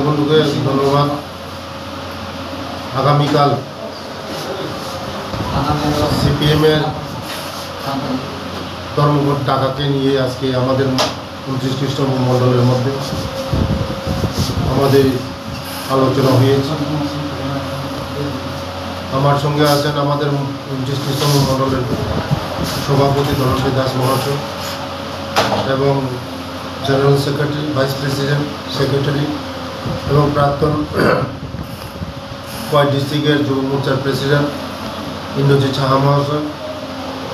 বন্ধুকে ধন্যবাদ। আগামীকাল সিপিএমের ধর্মঘট টাকাকে নিয়ে আজকে আমাদের 29টি মণ্ডলের মধ্যে আমাদের আলোচনা হয়েছে। আমার সঙ্গে আছেন আমাদের 29টি মণ্ডলের সভাপতি ধনঞ্জয় দাস মহাশয় এবং general secretary, vice president, secretary এবং প্রাক্তন কয় ডিস্ট্রিক্টের যুব মোর্চার প্রেসিডেন্ট ইন্দ্রজিৎ সাহা মহাশয়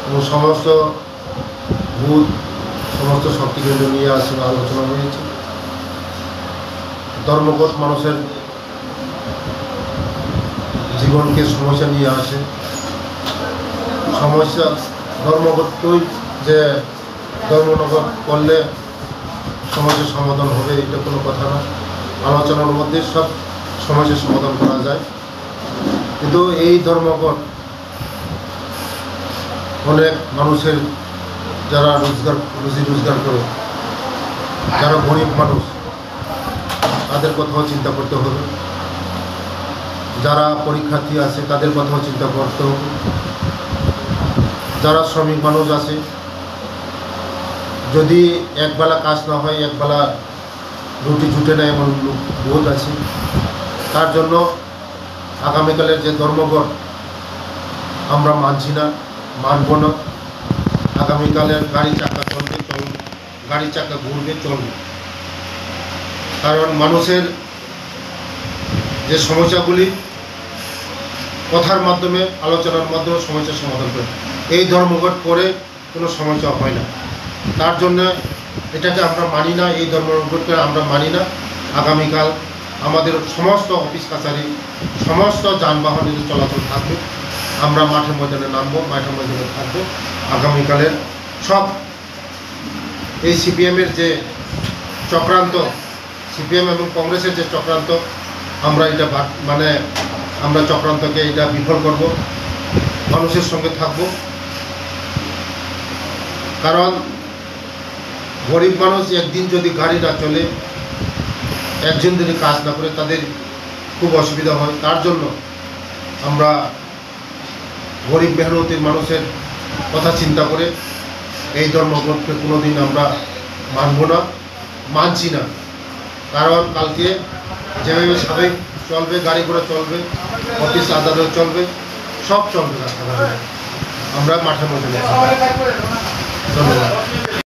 এবং সমস্ত বুথ, সমস্ত শক্তিকেন্দ্র নিয়ে আসলে আলোচনা হয়েছে। ধর্মঘট মানুষের জীবনকে সমস্যা নিয়ে আসে। সমস্যা ধর্মঘটই যে ধর্মঘট করলে সমস্যার সমাধান হবে এটা কোনো কথা না। আলোচনার মধ্যে সব সমস্যার সমাধান করা যায়। কিন্তু এই ধর্মঘট অনেক মানুষের যারা রুজি রোজগার করে, যারা গরিব মানুষ, তাদের কথাও চিন্তা করতে হবে। যারা পরীক্ষার্থী আছে তাদের কথাও চিন্তা করতে হবে। যারা শ্রমিক মানুষ আছে, যদি একবেলা কাজ না হয়, একবেলা রুটি জুটে না এমন বোধ আছে, তার জন্য আগামীকালের যে ধর্মঘট আমরা মানছি না, মানব না। আগামীকালের গাড়ি চাকা চলবে, গাড়ি চাকা ঘুরবে, চলবে। কারণ মানুষের যে সমস্যাগুলি কথার মাধ্যমে, আলোচনার মাধ্যমে সমস্যার সমাধান করে, এই ধর্মঘট করে কোনো সমস্যা হয় না। তার জন্য এটাকে আমরা মানি না, এই ধর্মঘটকে আমরা মানি না। আগামীকাল আমাদের সমস্ত অফিস কাছারি, সমস্ত যানবাহনের চলাচল থাকবে। আমরা মাঠে ময়দানে নামবো, মাঠে ময়দানে থাকবো। আগামীকালের সব এই সিপিএমের যে চক্রান্ত, সিপিএম এবং কংগ্রেসের যে চক্রান্ত, আমরা এটা আমরা চক্রান্তকে এটা বিফল করব, মানুষের সঙ্গে থাকব। কারণ গরিব মানুষ একদিন যদি গাড়ি না চলে, একজন যদি কাজ না করে, তাদের খুব অসুবিধা হয়। তার জন্য আমরা গরিব মেহনতির মানুষের কথা চিন্তা করে এই ধর্মঘটকে কোনোদিন আমরা মানব না, মানছি না। কারণ কালকে যেভাবে স্বাভাবিক চলবে, গাড়ি ঘোড়া চলবে, অফিস আদালত চলবে, সব চলবে না। আমরা মাঠে মধ্যে ধন্যবাদ।